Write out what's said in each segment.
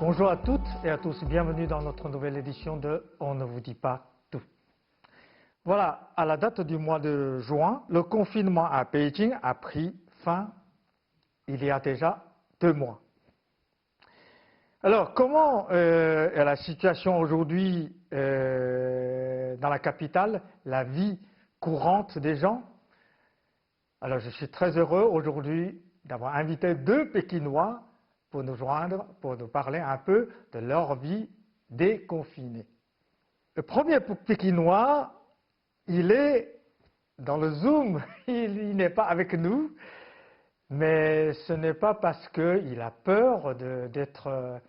Bonjour à toutes et à tous, bienvenue dans notre nouvelle édition de On ne vous dit pas tout. Voilà, à la date du mois de juin, le confinement à Pékin a pris fin il y a déjà 2 mois. Alors, comment est la situation aujourd'hui dans la capitale, la vie courante des gens? Alors, je suis très heureux aujourd'hui d'avoir invité 2 Pékinois pour nous joindre, pour nous parler un peu de leur vie déconfinée. Le premier Pékinois, il est dans le Zoom, il n'est pas avec nous, mais ce n'est pas parce qu'il a peur d'être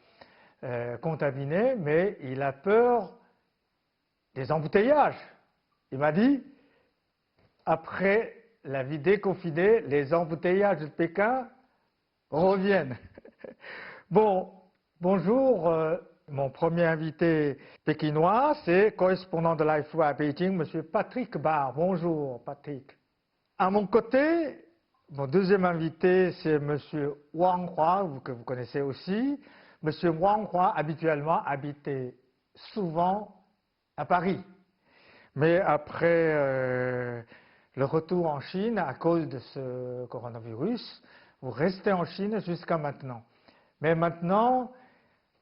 contaminé, mais il a peur des embouteillages. Il m'a dit, après la vie déconfinée, les embouteillages de Pékin reviennent. Bon, bonjour, mon premier invité pékinois, c'est correspondant de l'AFO à Pékin, M. Patrick Barr. Bonjour, Patrick. À mon côté, mon deuxième invité, c'est M. Wang Hua, que vous connaissez aussi. M. Wang Hua, habituellement, habitait souvent à Paris. Mais après le retour en Chine, à cause de ce coronavirus, vous restez en Chine jusqu'à maintenant. Mais maintenant,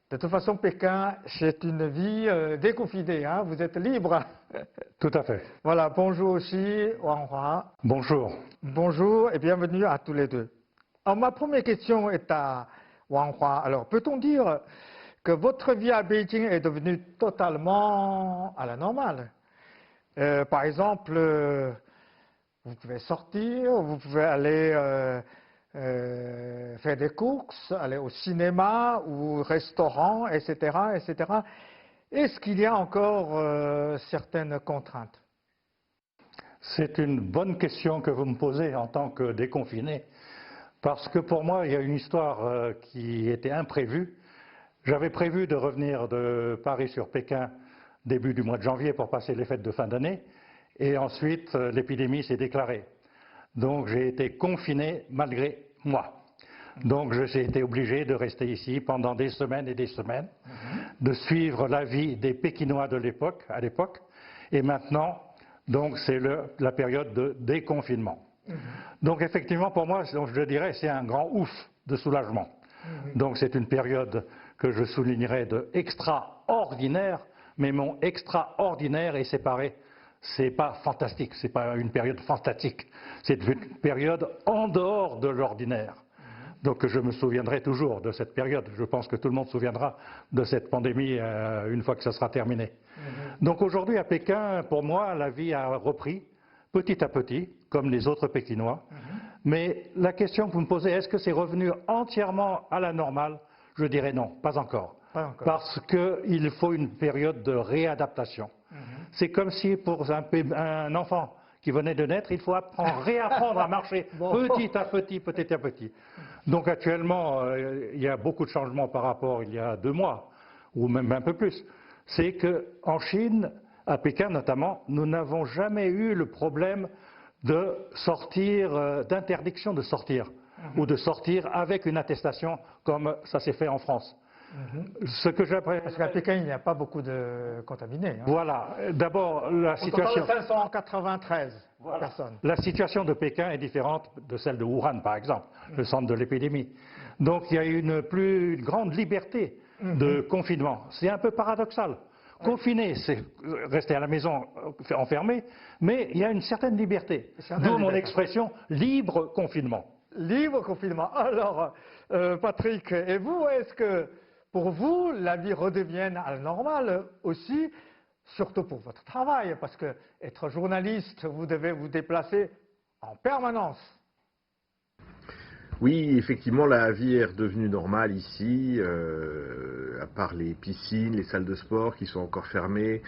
de toute façon, Pékin, c'est une vie déconfinée, hein, vous êtes libre. Tout à fait. Voilà, bonjour aussi, Wang Hua. Bonjour. Bonjour et bienvenue à tous les deux. Alors, ma première question est à Wang Hua. Alors, peut-on dire que votre vie à Beijing est devenue totalement à la normale? Par exemple, vous pouvez sortir, vous pouvez aller faire des courses, aller au cinéma ou au restaurant, etc., etc. Est-ce qu'il y a encore certaines contraintes? C'est une bonne question que vous me posez en tant que déconfiné, parce que pour moi, il y a une histoire qui était imprévue. J'avais prévu de revenir de Paris sur Pékin début du mois de janvier pour passer les fêtes de fin d'année, et ensuite l'épidémie s'est déclarée. Donc j'ai été confiné malgré moi. Donc j'ai été obligé de rester ici pendant des semaines et des semaines, de suivre la vie des Pékinois de l'époque, à l'époque, et maintenant, donc c'est la période de déconfinement. Donc effectivement, pour moi, je dirais, c'est un grand ouf de soulagement. Donc c'est une période que je soulignerais de extraordinaire, mais mon extraordinaire est séparé. C'est pas fantastique, c'est pas une période fantastique, c'est une période en dehors de l'ordinaire. Donc je me souviendrai toujours de cette période, je pense que tout le monde se souviendra de cette pandémie une fois que ça sera terminé. Donc aujourd'hui à Pékin, pour moi, la vie a repris petit à petit, comme les autres Pékinois. Mais la question que vous me posez, est-ce que c'est revenu entièrement à la normale? Je dirais non, pas encore. Parce qu'il faut une période de réadaptation. C'est comme si pour un enfant qui venait de naître, il faut réapprendre à marcher petit à petit. Donc actuellement, il y a beaucoup de changements par rapport il y a 2 mois, ou même un peu plus. C'est qu'en Chine, à Pékin notamment, nous n'avons jamais eu le problème de sortir, d'interdiction de sortir, ou de sortir avec une attestation comme ça s'est fait en France. Ce que Parce qu'à Pékin, il n'y a pas beaucoup de contaminés. Hein. Voilà. D'abord, la situation... 593 personnes. La situation de Pékin est différente de celle de Wuhan, par exemple, le centre de l'épidémie. Donc il y a une plus grande liberté de confinement. C'est un peu paradoxal. Confiner, c'est rester à la maison enfermé, mais il y a une certaine liberté. D'où mon expression libre confinement. Libre confinement. Alors, Patrick, et vous, est-ce que pour vous, la vie redevienne à la normale aussi, surtout pour votre travail, parce que être journaliste, vous devez vous déplacer en permanence? Oui, effectivement, la vie est redevenue normale ici, à part les piscines, les salles de sport qui sont encore fermées,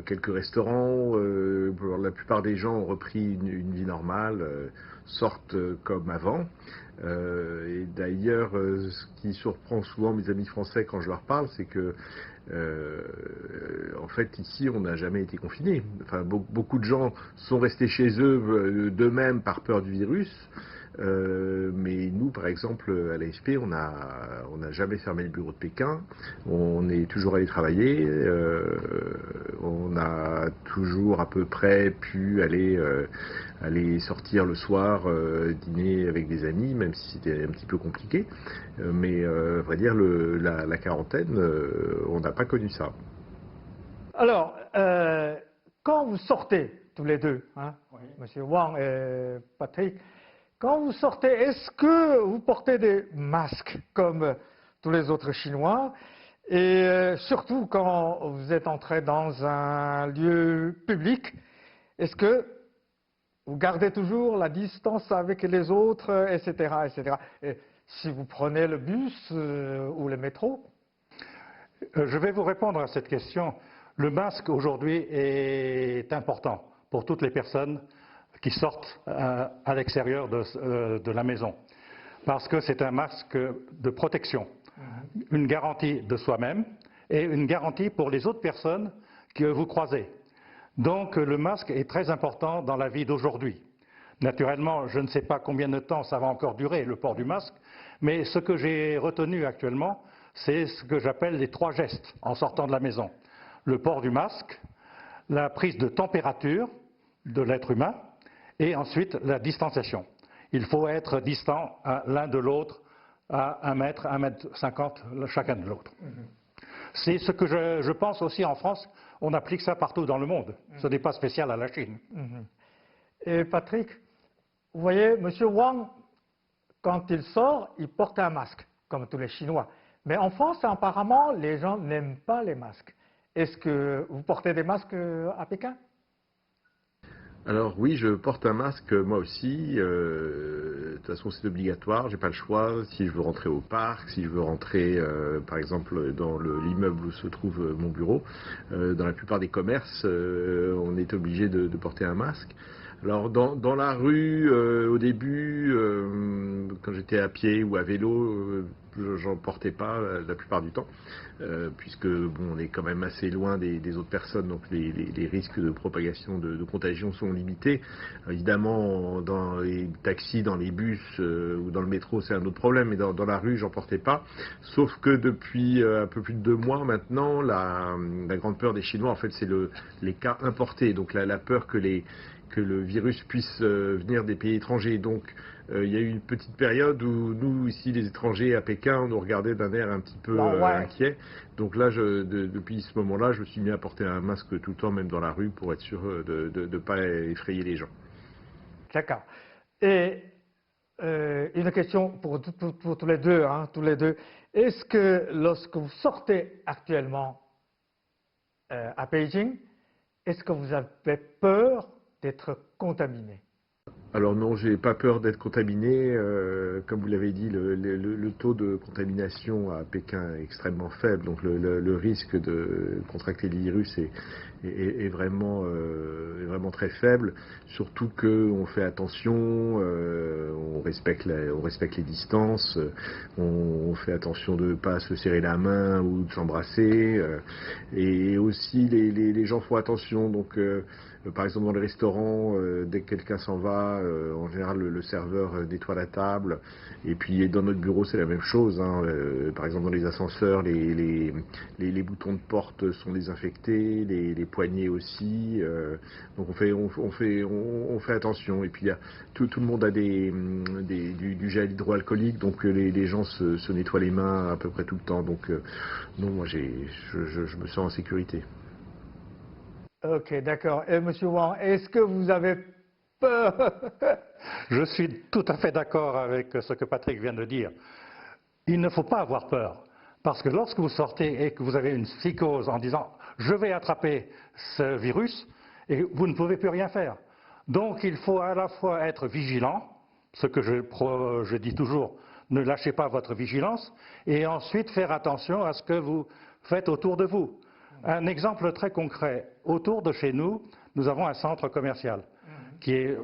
quelques restaurants. La plupart des gens ont repris une vie normale, sortent comme avant. Et d'ailleurs, ce qui surprend souvent mes amis français quand je leur parle, c'est que en fait, ici, on n'a jamais été confinés. Enfin, beaucoup de gens sont restés chez eux d'eux-mêmes par peur du virus. mais nous, par exemple, à l'AFP, on n'a jamais fermé le bureau de Pékin. On est toujours allé travailler. On a toujours à peu près pu aller sortir le soir, dîner avec des amis, même si c'était un petit peu compliqué. Mais à vrai dire, la quarantaine, on n'a pas connu ça. Alors, quand vous sortez, tous les deux, hein, oui. Monsieur Wang et Patrick, quand vous sortez, est-ce que vous portez des masques comme tous les autres Chinois? Et surtout quand vous êtes entré dans un lieu public, est-ce que vous gardez toujours la distance avec les autres, etc., etc. Et si vous prenez le bus ou le métro? Je vais vous répondre à cette question. Le masque aujourd'hui est important pour toutes les personnes qui sortent à l'extérieur de la maison, parce que c'est un masque de protection, une garantie de soi-même et une garantie pour les autres personnes que vous croisez. Donc le masque est très important dans la vie d'aujourd'hui. Naturellement, je ne sais pas combien de temps ça va encore durer, le port du masque, mais ce que j'ai retenu actuellement, c'est ce que j'appelle les 3 gestes en sortant de la maison. Le port du masque, la prise de température de l'être humain et ensuite la distanciation. Il faut être distant l'un de l'autre à 1 mètre, 1,50 m chacun de l'autre. C'est ce que je pense aussi en France, on applique ça partout dans le monde. Ce n'est pas spécial à la Chine. Et Patrick, vous voyez, M. Wang, quand il sort, il porte un masque, comme tous les Chinois. Mais en France, apparemment, les gens n'aiment pas les masques. Est-ce que vous portez des masques à Pékin? Alors oui, je porte un masque moi aussi. De toute façon, c'est obligatoire. J'ai pas le choix. Si je veux rentrer au parc, si je veux rentrer, par exemple, dans l'immeuble où se trouve mon bureau, dans la plupart des commerces, on est obligé de porter un masque. Alors dans la rue, au début, quand j'étais à pied ou à vélo, j'en portais pas la plupart du temps, puisque bon, on est quand même assez loin des autres personnes, donc les risques de propagation de contagion sont limités. Évidemment, dans les taxis, dans les bus ou dans le métro, c'est un autre problème, mais dans la rue, j'en portais pas. Sauf que depuis un peu plus de 2 mois maintenant, la grande peur des Chinois, en fait, c'est les cas importés, donc la peur que le virus puisse venir des pays étrangers. Donc il y a eu une petite période où nous, ici, les étrangers à Pékin, on nous regardait d'un air un petit peu inquiet. Donc là, depuis ce moment-là, je me suis mis à porter un masque tout le temps, même dans la rue, pour être sûr de ne pas effrayer les gens. D'accord. Et une question pour tous les deux, hein, tous les deux. Est-ce que lorsque vous sortez actuellement à Beijing, est-ce que vous avez peur d'être contaminé? Alors non, j'ai pas peur d'être contaminé. Comme vous l'avez dit, le taux de contamination à Pékin est extrêmement faible, donc le risque de contracter le virus est vraiment très faible. Surtout qu'on fait attention, on respecte les distances, on fait attention de ne pas se serrer la main ou de s'embrasser, et aussi les gens font attention. Donc par exemple, dans les restaurants, dès que quelqu'un s'en va, en général, le serveur nettoie la table. Et puis, dans notre bureau, c'est la même chose, hein. Par exemple, dans les ascenseurs, les boutons de porte sont désinfectés, les poignées aussi. Donc, on fait attention. Et puis, tout le monde a du gel hydroalcoolique, donc les gens se nettoient les mains à peu près tout le temps. Donc, non, moi, je me sens en sécurité. Ok, d'accord. Et Monsieur Wang, est-ce que vous avez peur? Je suis tout à fait d'accord avec ce que Patrick vient de dire. Il ne faut pas avoir peur, parce que lorsque vous sortez et que vous avez une psychose en disant « je vais attraper ce virus », et vous ne pouvez plus rien faire. Donc il faut à la fois être vigilant, ce que je dis toujours, ne lâchez pas votre vigilance, et ensuite faire attention à ce que vous faites autour de vous. Un exemple très concret, autour de chez nous, nous avons un centre commercial qui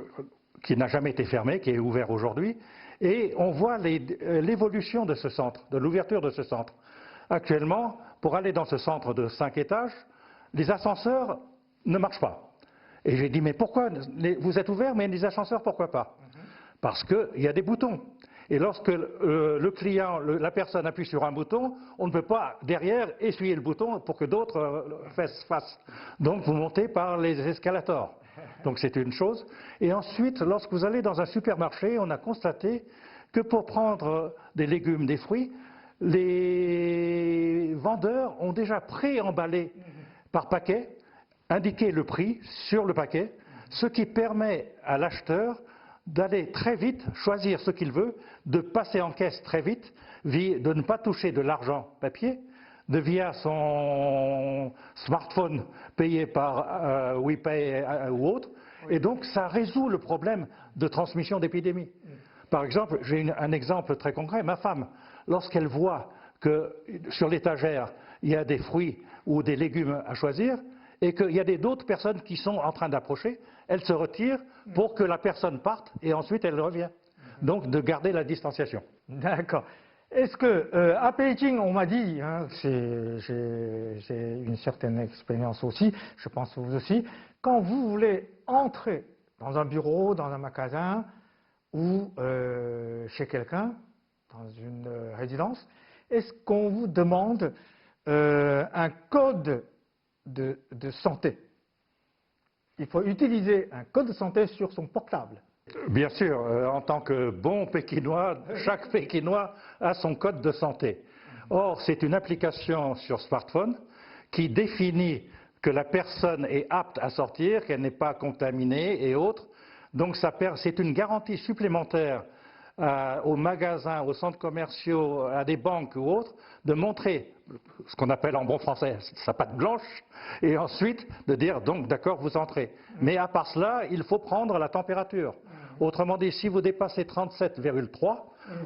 n'a jamais été fermé, qui est ouvert aujourd'hui, et on voit l'évolution de ce centre, de l'ouverture de ce centre. Actuellement, pour aller dans ce centre de 5 étages, les ascenseurs ne marchent pas. Et j'ai dit, mais pourquoi vous êtes ouvert, mais les ascenseurs, pourquoi pas? Parce qu'il y a des boutons. Et lorsque le client, la personne appuie sur un bouton, on ne peut pas derrière essuyer le bouton pour que d'autres fassent. Donc vous montez par les escalators. Donc c'est une chose. Et ensuite, lorsque vous allez dans un supermarché, on a constaté que pour prendre des légumes, des fruits, les vendeurs ont déjà pré-emballé par paquet, indiqué le prix sur le paquet, ce qui permet à l'acheteur d'aller très vite, choisir ce qu'il veut, de passer en caisse très vite, de ne pas toucher de l'argent papier, de via son smartphone payé par WePay ou autre, et donc ça résout le problème de transmission d'épidémie. Par exemple, j'ai un exemple très concret, ma femme, lorsqu'elle voit que sur l'étagère, il y a des fruits ou des légumes à choisir, et qu'il y a d'autres personnes qui sont en train d'approcher, elle se retire pour que la personne parte et ensuite elle revient. Donc de garder la distanciation. D'accord. Est-ce que, à Pékin, on m'a dit, hein, j'ai une certaine expérience aussi, je pense vous aussi, quand vous voulez entrer dans un bureau, dans un magasin ou chez quelqu'un, dans une résidence, est-ce qu'on vous demande un code de santé? Il faut utiliser un code de santé sur son portable. Bien sûr, en tant que bon Pékinois, chaque Pékinois a son code de santé. Or, c'est une application sur smartphone qui définit que la personne est apte à sortir, qu'elle n'est pas contaminée et autres. Donc, c'est une garantie supplémentaire aux magasins, aux centres commerciaux, à des banques ou autres, de montrer ce qu'on appelle en bon français sa patte blanche, et ensuite de dire donc d'accord vous entrez. Mais à part cela, il faut prendre la température. Autrement dit, si vous dépassez 37,3,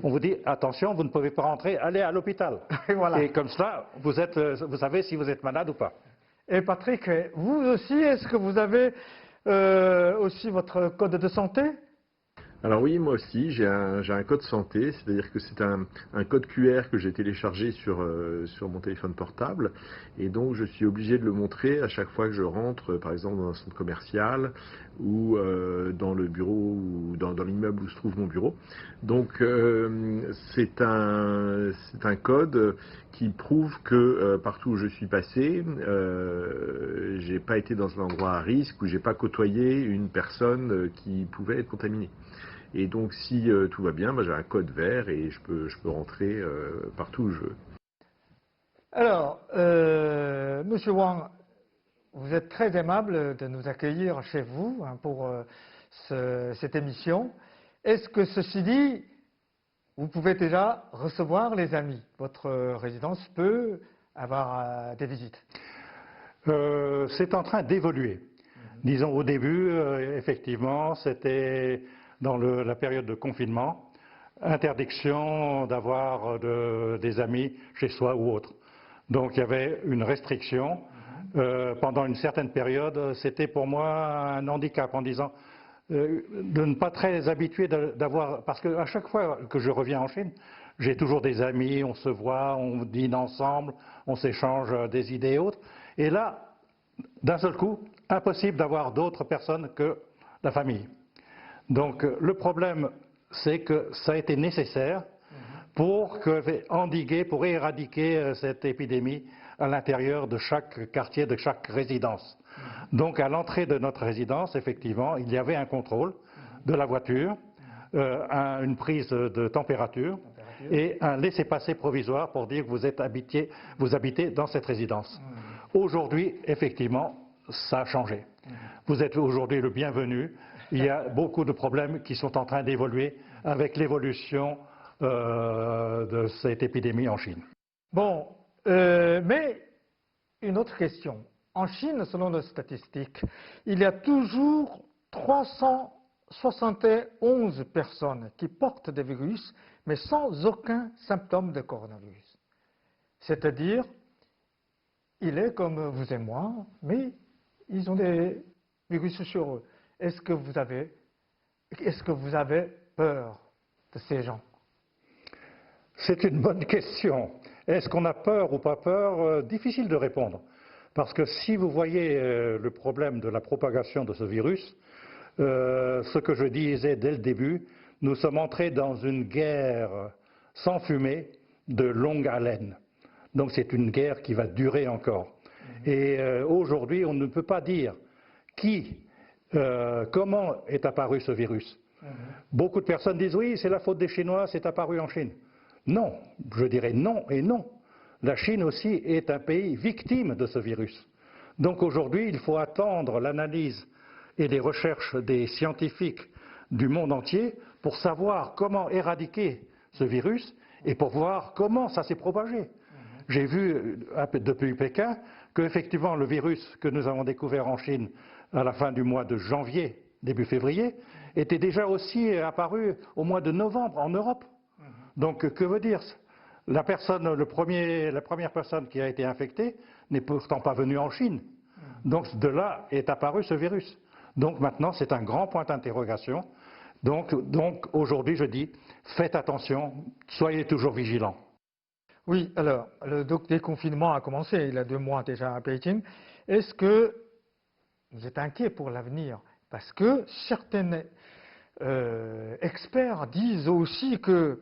on vous dit attention, vous ne pouvez pas rentrer, allez à l'hôpital. Voilà. Et comme cela, vous savez si vous êtes malade ou pas. Et Patrick, vous aussi, est-ce que vous avez aussi votre code de santé? Alors oui, moi aussi, j'ai un code santé, c'est-à-dire que c'est un code QR que j'ai téléchargé sur mon téléphone portable, et donc je suis obligé de le montrer à chaque fois que je rentre, par exemple dans un centre commercial ou dans le bureau ou dans l'immeuble où se trouve mon bureau. Donc c'est un code qui prouve que partout où je suis passé, j'ai pas été dans un endroit à risque ou j'ai pas côtoyé une personne qui pouvait être contaminée. Et donc, si tout va bien, j'ai un code vert et je peux rentrer partout où je veux. Alors, Monsieur Wang, vous êtes très aimable de nous accueillir chez vous hein, pour cette émission. Est-ce que ceci dit, vous pouvez déjà recevoir les amis? Votre résidence peut avoir des visites? C'est en train d'évoluer. Disons au début, effectivement, c'était dans la période de confinement, interdiction d'avoir des amis chez soi ou autre. Donc il y avait une restriction. Pendant une certaine période, c'était pour moi un handicap en disant de ne pas très habitué d'avoir, parce qu'à chaque fois que je reviens en Chine, j'ai toujours des amis, on se voit, on dîne ensemble, on s'échange des idées et autres. Et là, d'un seul coup, impossible d'avoir d'autres personnes que la famille. Donc le problème, c'est que ça a été nécessaire pour endiguer, pour éradiquer cette épidémie à l'intérieur de chaque quartier, de chaque résidence. Donc à l'entrée de notre résidence, effectivement, il y avait un contrôle de la voiture, une prise de température et un laissez-passer provisoire pour dire que vous habitez dans cette résidence. Aujourd'hui, effectivement, ça a changé. Vous êtes aujourd'hui le bienvenu. Il y a beaucoup de problèmes qui sont en train d'évoluer avec l'évolution de cette épidémie en Chine. Bon, mais une autre question. En Chine, selon nos statistiques, il y a toujours 371 personnes qui portent des virus, mais sans aucun symptôme de coronavirus. C'est-à-dire, il est comme vous et moi, mais ils ont des virus sur eux. Est-ce que vous avez peur de ces gens? C'est une bonne question. Est-ce qu'on a peur ou pas peur? Difficile de répondre. Parce que si vous voyez le problème de la propagation de ce virus, ce que je disais dès le début, nous sommes entrés dans une guerre sans fumée de longue haleine. Donc c'est une guerre qui va durer encore. Et aujourd'hui, on ne peut pas dire comment est apparu ce virus. Beaucoup de personnes disent oui, c'est la faute des Chinois, c'est apparu en Chine. Non, je dirais non et non. La Chine aussi est un pays victime de ce virus. Donc aujourd'hui, il faut attendre l'analyse et les recherches des scientifiques du monde entier pour savoir comment éradiquer ce virus et pour voir comment ça s'est propagé. J'ai vu depuis Pékin qu'effectivement le virus que nous avons découvert en Chine à la fin du mois de janvier, début février, était déjà aussi apparu au mois de novembre en Europe. Donc que veut dire la première personne qui a été infectée n'est pourtant pas venue en Chine. Donc de là est apparu ce virus. Donc maintenant c'est un grand point d'interrogation. Donc aujourd'hui je dis faites attention, soyez toujours vigilants. Oui, alors, le déconfinement a commencé il y a 2 mois déjà à Pékin. Est-ce que vous êtes inquiet pour l'avenir? Parce que certains experts disent aussi que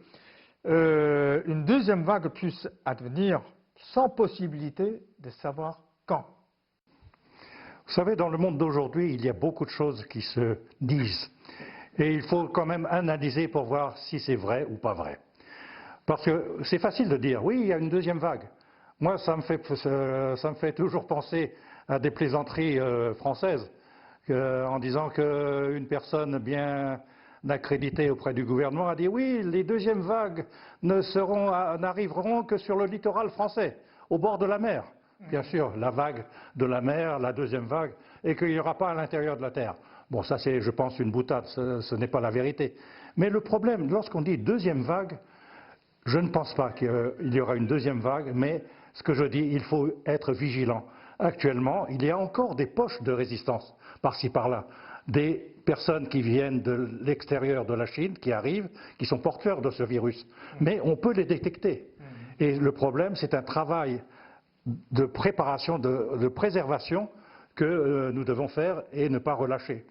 une deuxième vague puisse advenir sans possibilité de savoir quand. Vous savez, dans le monde d'aujourd'hui, il y a beaucoup de choses qui se disent. Et il faut quand même analyser pour voir si c'est vrai ou pas vrai. Parce que c'est facile de dire, oui, il y a une deuxième vague. Moi, ça me fait toujours penser à des plaisanteries françaises, en disant qu'une personne bien accréditée auprès du gouvernement a dit, oui, les deuxièmes vagues n'arriveront que sur le littoral français, au bord de la mer. Bien sûr, la vague de la mer, la deuxième vague, et qu'il n'y aura pas à l'intérieur de la Terre. Bon, ça c'est, je pense, une boutade, ce n'est pas la vérité. Mais le problème, lorsqu'on dit deuxième vague, je ne pense pas qu'il y aura une deuxième vague, mais ce que je dis, il faut être vigilant. Actuellement, il y a encore des poches de résistance, par-ci par-là. Des personnes qui viennent de l'extérieur de la Chine, qui arrivent, qui sont porteurs de ce virus. Mais on peut les détecter. Et le problème, c'est un travail de préparation, de préservation que nous devons faire et ne pas relâcher.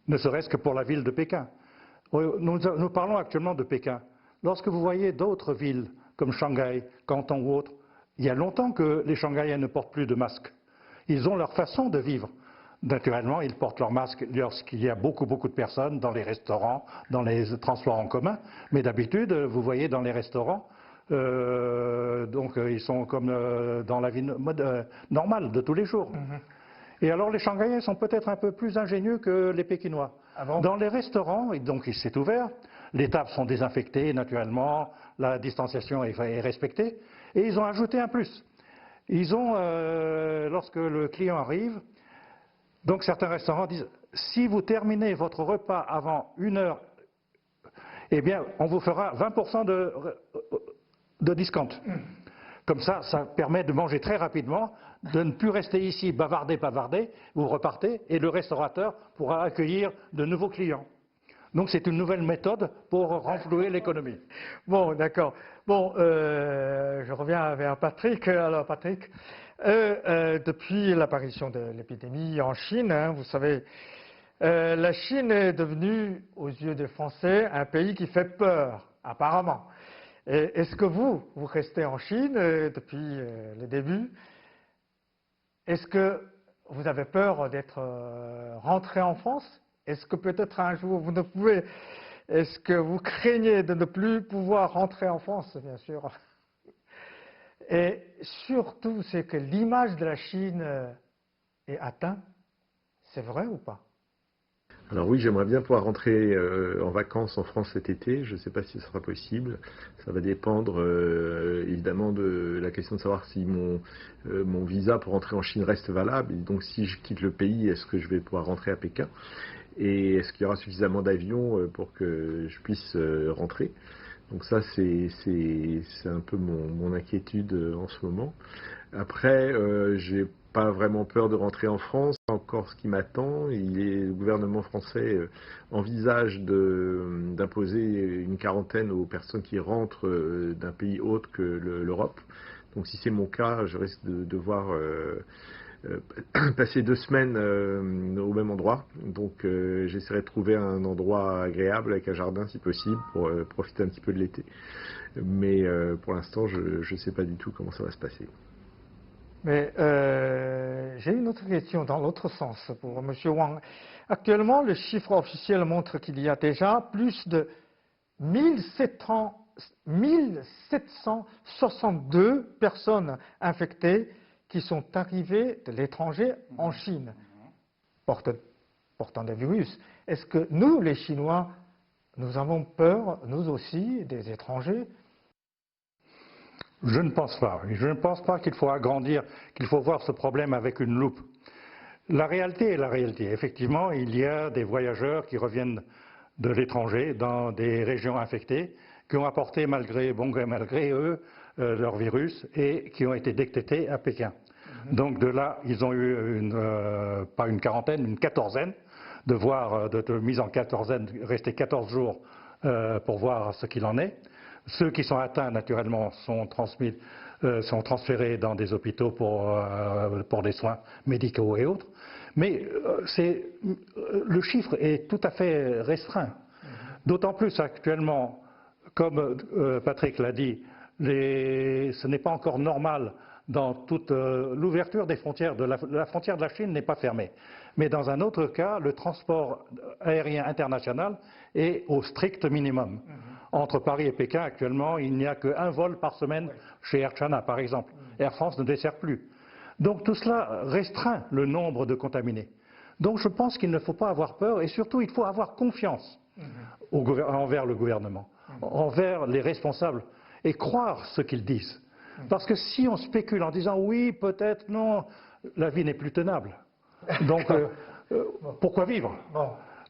Ne serait-ce que pour la ville de Pékin. Nous parlons actuellement de Pékin. Lorsque vous voyez d'autres villes, comme Shanghai, Canton ou autres, il y a longtemps que les Shanghaïens ne portent plus de masque. Ils ont leur façon de vivre. Naturellement, ils portent leur masque lorsqu'il y a beaucoup de personnes dans les restaurants, dans les transports en commun. Mais d'habitude, vous voyez dans les restaurants, ils sont comme dans la vie normale de tous les jours. Et alors les Shanghaïens sont peut-être un peu plus ingénieux que les Pékinois. Ah bon? Dans les restaurants, donc c'est ouvert, les tables sont désinfectées naturellement, la distanciation est respectée, et ils ont ajouté un plus. Ils ont, lorsque le client arrive, donc certains restaurants disent, si vous terminez votre repas avant 1 heure, eh bien on vous fera 20% de discount. Comme ça permet de manger très rapidement, de ne plus rester ici bavarder, vous repartez et le restaurateur pourra accueillir de nouveaux clients. Donc c'est une nouvelle méthode pour renflouer l'économie. Bon, d'accord. Bon, je reviens vers Patrick. Alors Patrick, depuis l'apparition de l'épidémie en Chine, hein, vous savez, la Chine est devenue, aux yeux des Français, un pays qui fait peur, apparemment. Est-ce que vous restez en Chine depuis le début? Est-ce que vous avez peur d'être rentré en France? Est-ce que peut-être un jour vous ne pouvez... Est-ce que vous craignez de ne plus pouvoir rentrer en France, bien sûr? Et surtout, c'est que l'image de la Chine est atteinte. C'est vrai ou pas? Alors oui, j'aimerais bien pouvoir rentrer en vacances en France cet été. Je ne sais pas si ce sera possible. Ça va dépendre évidemment de la question de savoir si mon visa pour rentrer en Chine reste valable. Et donc si je quitte le pays, est-ce que je vais pouvoir rentrer à Pékin? Et est-ce qu'il y aura suffisamment d'avions pour que je puisse rentrer? Donc ça, c'est un peu mon inquiétude en ce moment. Après, j'ai pas vraiment peur de rentrer en France. Encore ce qui m'attend, le gouvernement français envisage d'imposer une quarantaine aux personnes qui rentrent d'un pays autre que l'Europe. Donc si c'est mon cas, je risque de devoir passer 2 semaines au même endroit. Donc j'essaierai de trouver un endroit agréable avec un jardin si possible pour profiter un petit peu de l'été. Mais pour l'instant, je ne sais pas du tout comment ça va se passer. Mais j'ai une autre question dans l'autre sens pour M. Wang. Actuellement, le chiffre officiel montre qu'il y a déjà plus de 1762 personnes infectées qui sont arrivées de l'étranger en Chine, portant des virus. Est-ce que nous, les Chinois, nous avons peur, nous aussi, des étrangers? Je ne pense pas. Je ne pense pas qu'il faut agrandir, qu'il faut voir ce problème avec une loupe. La réalité est la réalité. Effectivement, il y a des voyageurs qui reviennent de l'étranger dans des régions infectées, qui ont apporté malgré eux leur virus et qui ont été détectés à Pékin. Donc de là, ils ont eu pas une quarantaine, une quatorzaine, de mise en quatorzaine, rester 14 jours pour voir ce qu'il en est. Ceux qui sont atteints, naturellement, sont transférés dans des hôpitaux pour des soins médicaux et autres. Mais le chiffre est tout à fait restreint. D'autant plus actuellement, comme Patrick l'a dit, ce n'est pas encore normal dans toute l'ouverture des frontières. La frontière de la Chine n'est pas fermée. Mais dans un autre cas, le transport aérien international est au strict minimum. Entre Paris et Pékin, actuellement, il n'y a qu'un vol par semaine chez Air China, par exemple. Air France ne dessert plus. Donc tout cela restreint le nombre de contaminés. Donc je pense qu'il ne faut pas avoir peur et surtout il faut avoir confiance envers le gouvernement, envers les responsables et croire ce qu'ils disent. Parce que si on spécule en disant oui, peut-être, non, la vie n'est plus tenable. Donc pourquoi vivre?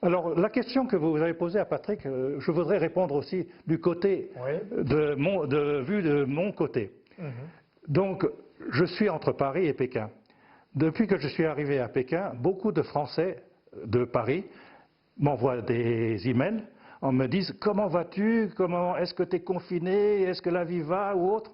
Alors la question que vous avez posée à Patrick, je voudrais répondre aussi du côté de mon côté. Donc je suis entre Paris et Pékin. Depuis que je suis arrivé à Pékin, beaucoup de Français de Paris m'envoient des emails, on me disent comment vas-tu, est-ce que tu es confiné, est-ce que la vie va ou autre.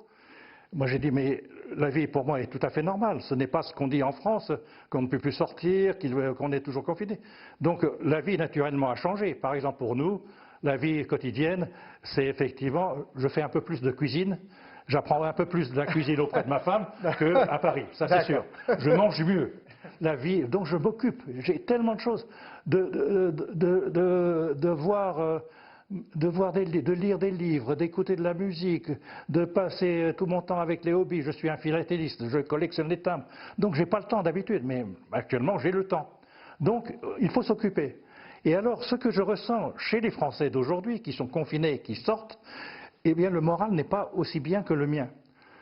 Moi j'ai dit mais la vie pour moi est tout à fait normale, ce n'est pas ce qu'on dit en France, qu'on ne peut plus sortir, qu'on est toujours confiné. Donc la vie naturellement a changé. Par exemple pour nous, la vie quotidienne, c'est effectivement, je fais un peu plus de cuisine, j'apprends un peu plus de la cuisine auprès de ma femme qu'à Paris, ça c'est sûr. Je mange mieux. La vie, donc je m'occupe, j'ai tellement de choses, de lire des livres, d'écouter de la musique, de passer tout mon temps avec les hobbies. Je suis un philatéliste, je collectionne les timbres. Donc je n'ai pas le temps d'habitude, mais actuellement j'ai le temps. Donc il faut s'occuper. Et alors ce que je ressens chez les Français d'aujourd'hui, qui sont confinés, qui sortent, eh bien le moral n'est pas aussi bien que le mien.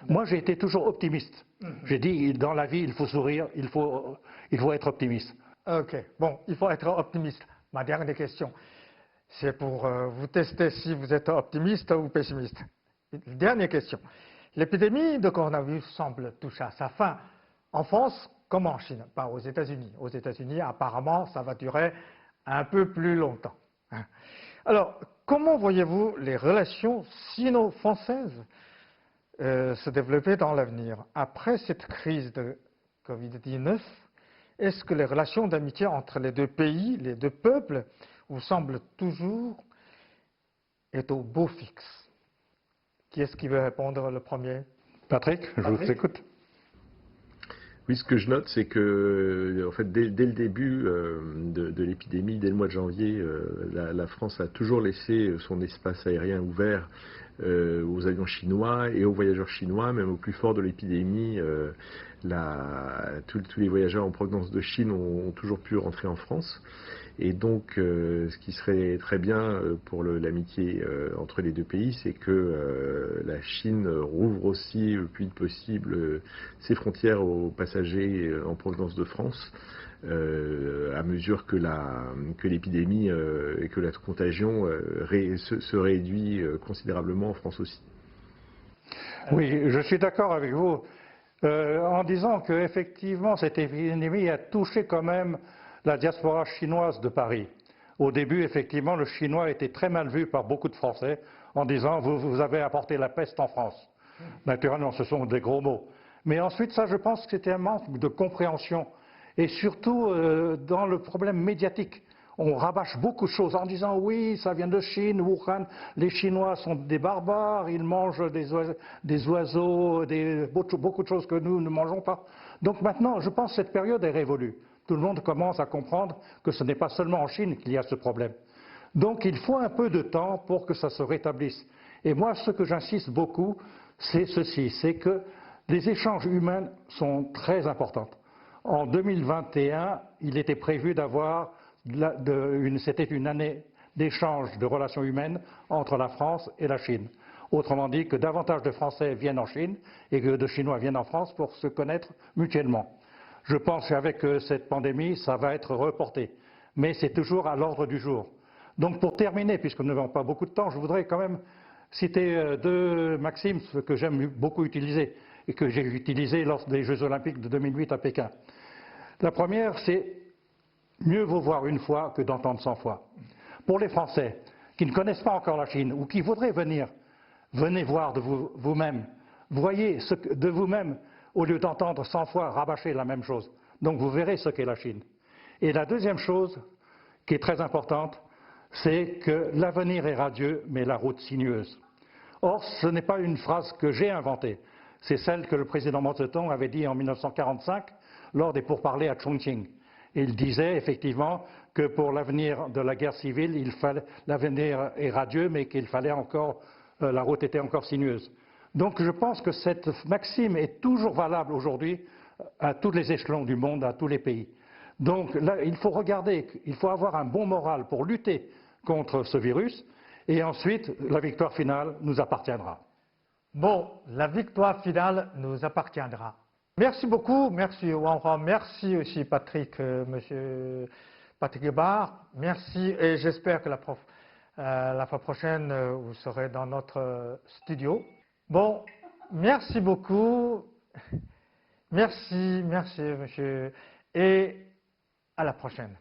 Moi j'ai été toujours optimiste. J'ai dit dans la vie il faut sourire, il faut être optimiste. Ok, bon, il faut être optimiste. Ma dernière question. C'est pour vous tester si vous êtes optimiste ou pessimiste. Dernière question. L'épidémie de coronavirus semble toucher à sa fin en France comme en Chine, pas aux États-Unis. Aux États-Unis, apparemment, ça va durer un peu plus longtemps. Alors, comment voyez-vous les relations sino-françaises se développer dans l'avenir? Après cette crise de Covid-19, est-ce que les relations d'amitié entre les deux pays, les deux peuples, vous semble toujours être au beau fixe? Qui est-ce qui veut répondre le premier? Patrick, je vous écoute. Oui, ce que je note, c'est que, en fait, dès le début de l'épidémie, dès le mois de janvier, la France a toujours laissé son espace aérien ouvert aux avions chinois et aux voyageurs chinois, même au plus fort de l'épidémie. Tous les voyageurs en provenance de Chine ont toujours pu rentrer en France. Et donc, ce qui serait très bien pour l'amitié entre les deux pays, c'est que la Chine rouvre aussi le plus vite possible ses frontières aux passagers en provenance de France, à mesure que l'épidémie et que la contagion se réduit considérablement en France aussi. Oui, je suis d'accord avec vous en disant qu'effectivement cette épidémie a touché quand même la diaspora chinoise de Paris. Au début, effectivement, le chinois était très mal vu par beaucoup de Français en disant vous avez apporté la peste en France. Naturellement, ce sont des gros mots. Mais ensuite, ça, je pense que c'était un manque de compréhension. Et surtout, dans le problème médiatique. On rabâche beaucoup de choses en disant oui, ça vient de Chine, Wuhan, les Chinois sont des barbares, ils mangent des oiseaux, beaucoup de choses que nous ne mangeons pas. Donc maintenant, je pense que cette période est révolue. Tout le monde commence à comprendre que ce n'est pas seulement en Chine qu'il y a ce problème. Donc il faut un peu de temps pour que ça se rétablisse. Et moi, ce que j'insiste beaucoup, c'est ceci, c'est que les échanges humains sont très importants. En 2021, il était prévu d'avoir c'était une année d'échange de relations humaines entre la France et la Chine. Autrement dit, que davantage de Français viennent en Chine et que de Chinois viennent en France pour se connaître mutuellement. Je pense qu'avec cette pandémie, ça va être reporté. Mais c'est toujours à l'ordre du jour. Donc pour terminer, puisque nous n'avons pas beaucoup de temps, je voudrais quand même citer deux maximes que j'aime beaucoup utiliser et que j'ai utilisées lors des Jeux Olympiques de 2008 à Pékin. La première, c'est « mieux vaut voir une fois que d'entendre 100 fois ». Pour les Français qui ne connaissent pas encore la Chine ou qui voudraient venir, venez voir de vous-même. Voyez de vous-même au lieu d'entendre 100 fois rabâcher la même chose. Donc vous verrez ce qu'est la Chine. Et la deuxième chose qui est très importante, c'est que l'avenir est radieux, mais la route sinueuse. Or, ce n'est pas une phrase que j'ai inventée. C'est celle que le président Mao Tse-tung avait dit en 1945 lors des pourparlers à Chongqing. Il disait effectivement que pour l'avenir de la guerre civile, l'avenir est radieux, mais qu'il fallait encore, la route était encore sinueuse. Donc je pense que cette maxime est toujours valable aujourd'hui à tous les échelons du monde, à tous les pays. Donc là, il faut regarder, il faut avoir un bon moral pour lutter contre ce virus, et ensuite la victoire finale nous appartiendra. Bon, la victoire finale nous appartiendra. Merci beaucoup, merci Wang Hua, merci aussi Patrick, monsieur Patrick Gebhard, merci et j'espère que la fois prochaine vous serez dans notre studio. Bon, merci beaucoup, merci monsieur et à la prochaine.